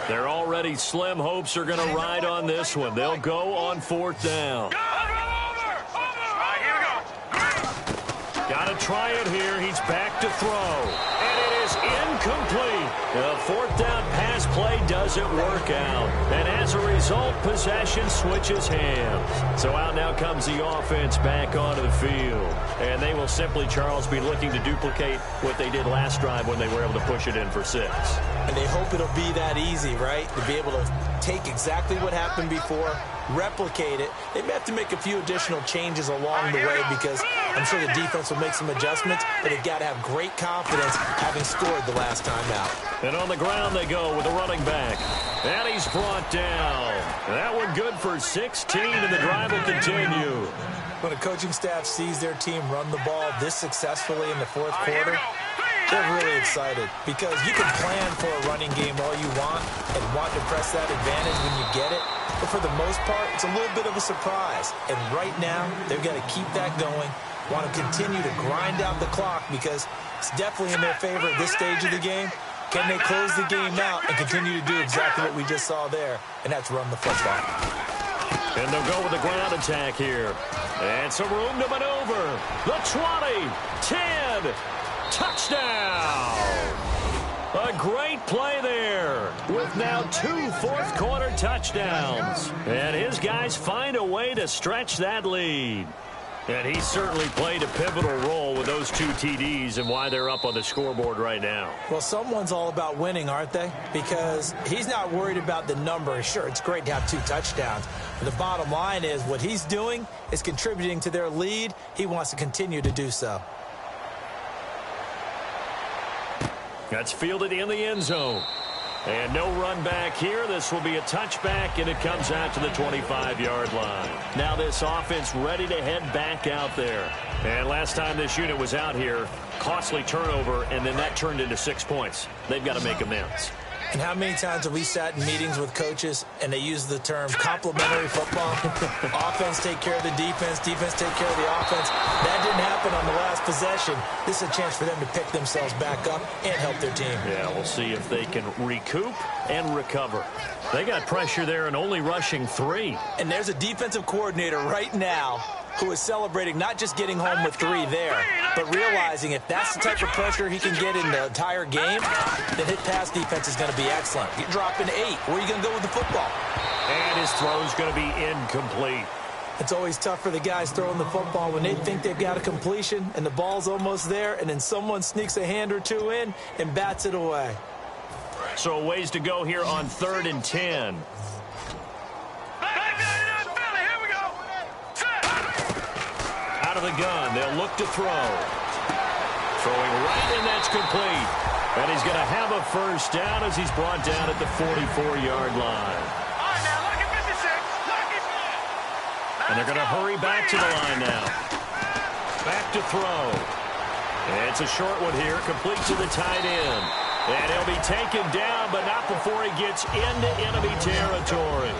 Their already slim hopes are going to ride on this one. They'll go on 4th down. Got to try it here. He's back to throw. And it is incomplete. The 4th down pass play doesn't work out. And as a result, possession switches hands. So out now comes the offense back onto the field. And they will simply, Charles, be looking to duplicate what they did last drive when they were able to push it in for 6. And they hope it'll be that easy, right? To be able to take exactly what happened before, replicate it. They may have to make a few additional changes along the way because I'm sure the defense will make some adjustments, but they've got to have great confidence having scored the last time out. And on the ground they go with a running back. And he's brought down. That one good for 16, and the drive will continue. When a coaching staff sees their team run the ball this successfully in the 4th quarter, They're really excited because you can plan for a running game all you want and want to press that advantage when you get it. But for the most part, it's a little bit of a surprise. And right now, they've got to keep that going, want to continue to grind out the clock because it's definitely in their favor at this stage of the game. Can they close the game out and continue to do exactly what we just saw there, and that's run the football. And they'll go with the ground attack here. And some room to maneuver. The 20, 10, touchdown. A great play there with now 2 fourth-quarter touchdowns. And his guys find a way to stretch that lead. And he certainly played a pivotal role with those 2 TDs and why they're up on the scoreboard right now. Well, someone's all about winning, aren't they? Because he's not worried about the number. Sure, it's great to have 2 touchdowns. But the bottom line is what he's doing is contributing to their lead. He wants to continue to do so. That's fielded in the end zone. And no run back here. This will be a touchback, and it comes out to the 25-yard line. Now this offense ready to head back out there. And last time this unit was out here, costly turnover, and then that turned into 6 points. They've got to make amends. And how many times have we sat in meetings with coaches and they use the term complementary football? Offense take care of the defense, defense take care of the offense. That didn't happen on the last possession. This is a chance for them to pick themselves back up and help their team. Yeah, we'll see if they can recoup and recover. They got pressure there and only rushing 3. And there's a defensive coordinator right now who is celebrating not just getting home with 3 there, but realizing if that's the type of pressure he can get in the entire game, then his pass defense is going to be excellent. You're dropping 8. Where are you going to go with the football? And his throw is going to be incomplete. It's always tough for the guys throwing the football when they think they've got a completion and the ball's almost there, and then someone sneaks a hand or 2 in and bats it away. So a ways to go here on 3rd and 10. Out of the gun, they'll look to throw. Throwing right, and that's complete. And he's going to have a first down as he's brought down at the 44-yard line. And they're going to hurry back to the line now. Back to throw. And it's a short one here, complete to the tight end. And he'll be taken down, but not before he gets into enemy territory.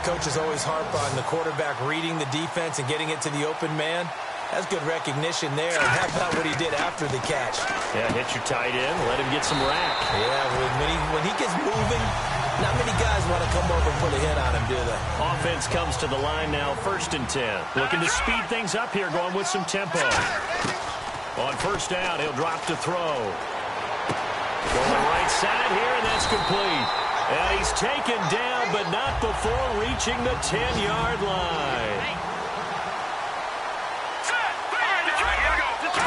Coaches always harp on the quarterback reading the defense and getting it to the open man. That's good recognition there. And how about what he did after the catch? Yeah, hit your tight end, let him get some rack. Yeah, when he gets moving, not many guys want to come over and put a hit on him, do they? Offense comes to the line now, 1st and 10. Looking to speed things up here, going with some tempo. On 1st down, he'll drop to throw. Going right side here, and that's complete. And he's taken down, but not before reaching the 10-yard line.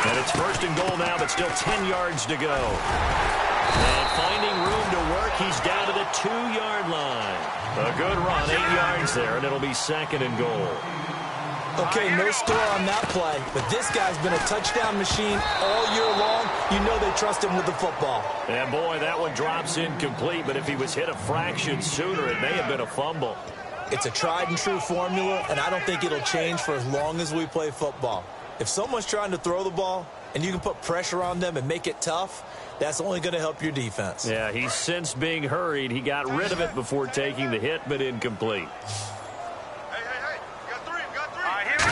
And it's 1st and goal now, but still 10 yards to go. And finding room to work, he's down to the 2-yard line. A good run, 8 yards there, and it'll be 2nd and goal. Okay, no score on that play, but this guy's been a touchdown machine all year long. You know they trust him with the football. And boy, that one drops incomplete, but if he was hit a fraction sooner, it may have been a fumble. It's a tried and true formula, and I don't think it'll change for as long as we play football. If someone's trying to throw the ball and you can put pressure on them and make it tough, that's only going to help your defense. Yeah, he's since being hurried. He got rid of it before taking the hit, but incomplete.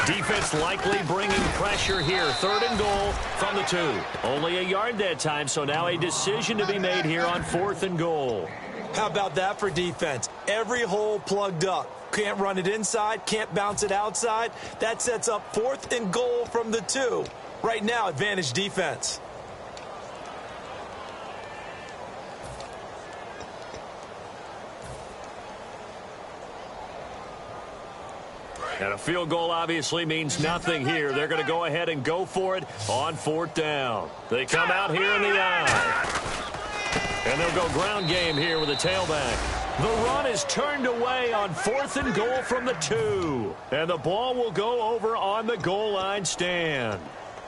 Defense likely bringing pressure here. 3rd and goal from the 2. Only a yard that time, so now a decision to be made here on 4th and goal. How about that for defense? Every hole plugged up. Can't run it inside, can't bounce it outside. That sets up 4th and goal from the 2. Right now, advantage defense. And a field goal obviously means nothing here. They're going to go ahead and go for it on 4th down. They come out here in the eye. And they'll go ground game here with a tailback. The run is turned away on 4th and goal from the 2. And the ball will go over on the goal line stand.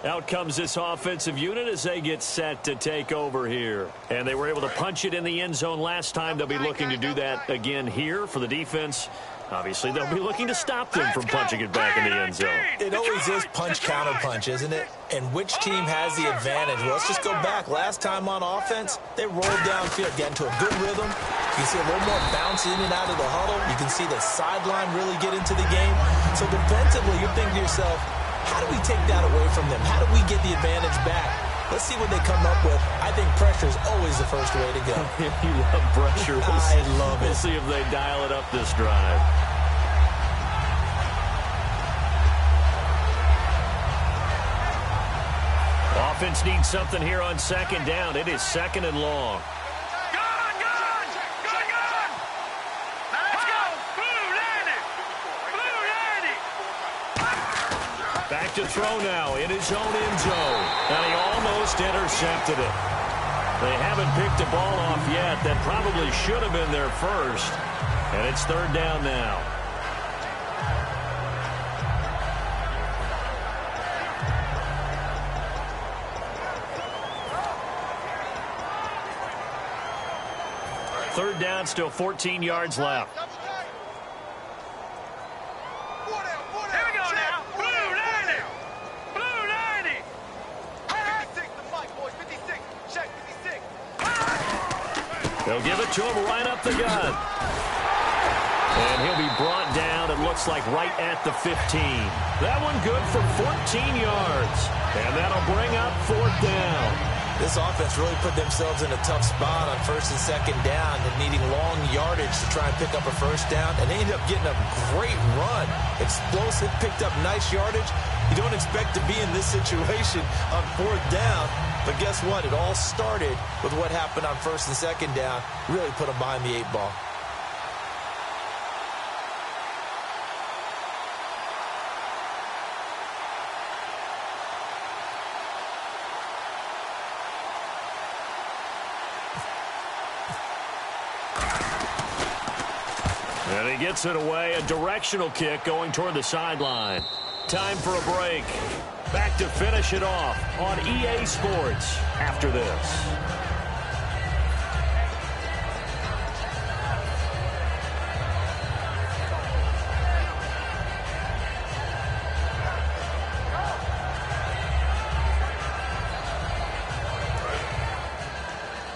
Out comes this offensive unit as they get set to take over here. And they were able to punch it in the end zone last time. They'll be looking to do that again here for the defense. Obviously, they'll be looking to stop them from punching it back in the end zone. It always is punch-counter-punch, isn't it? And which team has the advantage? Well, let's just go back. Last time on offense, they rolled downfield, get into a good rhythm. You can see a little more bounce in and out of the huddle. You can see the sideline really get into the game. So defensively, you're thinking to yourself, how do we take that away from them? How do we get the advantage back? Let's see what they come up with. I think pressure is always the first way to go. You love pressure. I love it. We'll see if they dial it up this drive. Offense needs something here on second down. It is second and long. Gone! Let's go! Blue landing! Back to throw now in his own end zone. And he almost intercepted it. They haven't picked the ball off yet. That probably should have been their first. And it's third down now. Third down, still 14 yards left. Here we go now. Blue landing! 56, the mic, boys. 56. Check, 56. They'll give it to him right up the gut. And he'll be brought down, it looks like, right at the 15. That one good for 14 yards. And that'll bring up fourth down. This offense really put themselves in a tough spot on first and second down and needing long yardage to try and pick up a first down. And they ended up getting a great run. Explosive, picked up nice yardage. You don't expect to be in this situation on fourth down. But guess what? It all started with what happened on first and second down. Really put them behind the 8 ball. And he gets it away, a directional kick going toward the sideline. Time for a break. Back to finish it off on EA Sports after this.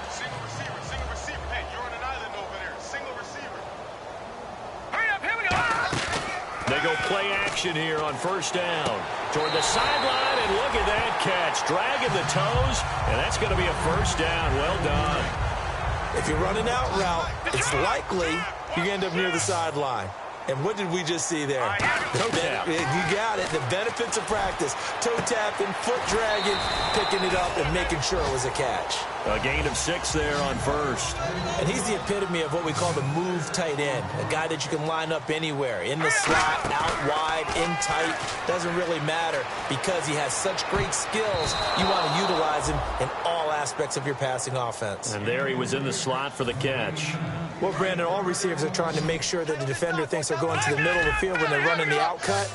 Single receiver. Hey, you're on an island over there. Single receiver. Hurry up, here we go! They go play action here on first down. Toward the sideline, and look at that catch. Dragging the toes, and that's going to be a first down. Well done. If you're running out route, it's likely you end up near the sideline. And what did we just see there? Toe tap. You got it. The benefits of practice. Toe tapping, foot dragging, picking it up, and making sure it was a catch. A gain of 6 there on first. And he's the epitome of what we call the move tight end. A guy that you can line up anywhere. In the slot, out wide, in tight. Doesn't really matter because he has such great skills. You want to utilize him in all aspects of your passing offense. And there he was in the slot for the catch. Well, Brandon, all receivers are trying to make sure that the defender thinks they're going to the middle of the field when they're running the outcut.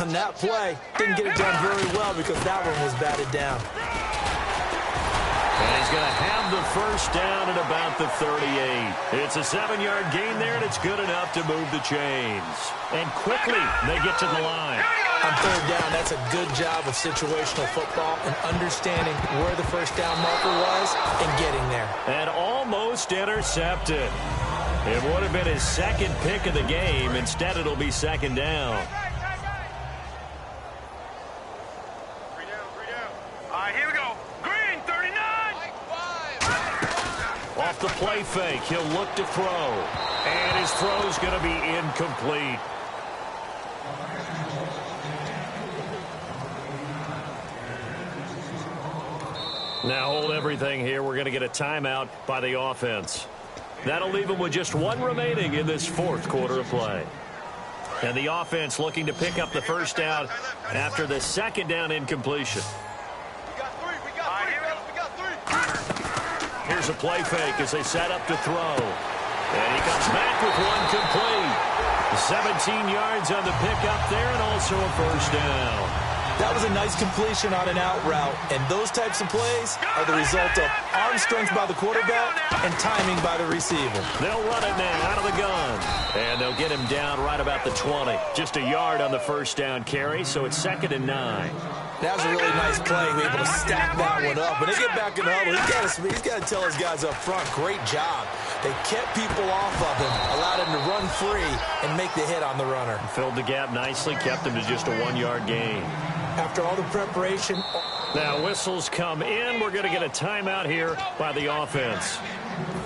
On that play, didn't get it done very well because that one was batted down. And he's going to have the first down at about the 38. It's a 7-yard gain there, and it's good enough to move the chains. And quickly, they get to the line. On third down, that's a good job of situational football and understanding where the first down marker was and getting there. And almost intercepted. It would have been his second pick of the game. Instead, it'll be second down. Three down. All right, here we go. Green, 39! Off the play fake, he'll look to throw. And his throw's going to be incomplete. Now hold everything here. We're going to get a timeout by the offense. That'll leave them with just one remaining in this fourth quarter of play. And the offense looking to pick up the first down after the second down incompletion. We got three. We got three. Here's a play fake as they set up to throw. And he comes back with one complete. 17 yards on the pickup there and also a first down. That was a nice completion on an out route, and those types of plays are the result of arm strength by the quarterback and timing by the receiver. They'll run it now out of the gun, and they'll get him down right about the 20. Just a yard on the first down carry, so it's 2nd and 9. That was a really nice play. We're able to stack that one up. When they get back in the huddle, he's got to tell his guys up front, great job. They kept people off of him, allowed him to run free and make the hit on the runner. Filled the gap nicely, kept him to just a 1-yard gain. After all the preparation. Now whistles come in. We're going to get a timeout here by the offense.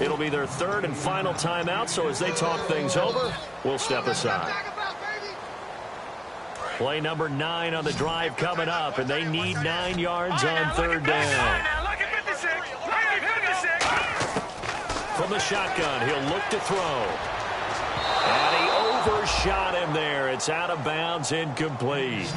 It'll be their 3rd and final timeout, so as they talk things over, we'll step aside. Play number 9 on the drive coming up, and they need 9 yards on 3rd down. From the shotgun, he'll look to throw. And he overshot him there. It's out of bounds, incomplete.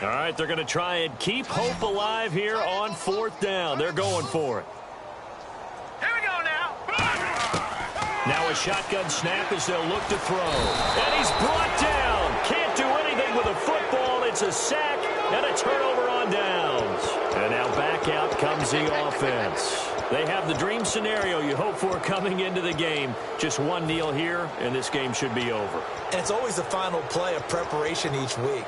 All right, they're going to try and keep hope alive here on 4th down. They're going for it. Here we go now. Now a shotgun snap as they'll look to throw. And he's brought down. Can't do anything with a football. It's a sack and a turnover on downs. And now back out comes the offense. They have the dream scenario you hope for coming into the game. Just one kneel here, and this game should be over. And it's always the final play of preparation each week.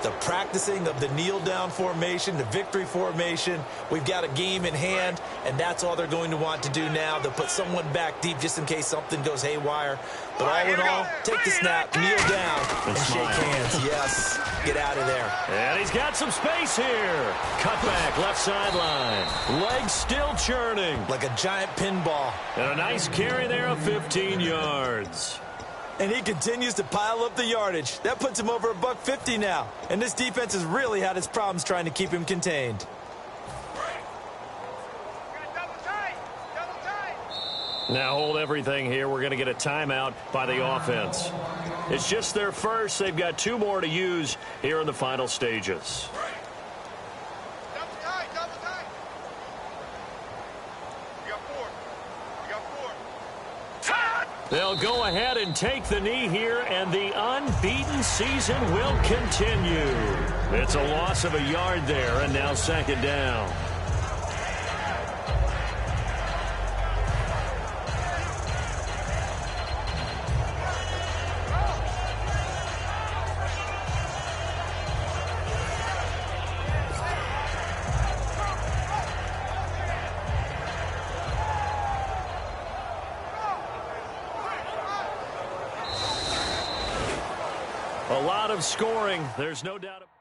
The practicing of the kneel-down formation, the victory formation. We've got a game in hand, and that's all they're going to want to do now. They'll put someone back deep just in case something goes haywire. But all in all, take the snap, kneel down, and shake hands. Yes, get out of there. And he's got some space here. Cut back, left sideline. Legs still churning. Like a giant pinball. And a nice carry there of 15 yards. And he continues to pile up the yardage. That puts him over $150 now. And this defense has really had its problems trying to keep him contained. Now hold everything here. We're going to get a timeout by the offense. It's just their first. They've got 2 more to use here in the final stages. They'll go ahead and take the knee here, and the unbeaten season will continue. It's a loss of a yard there, and now 2nd down. A lot of scoring. There's no doubt about it.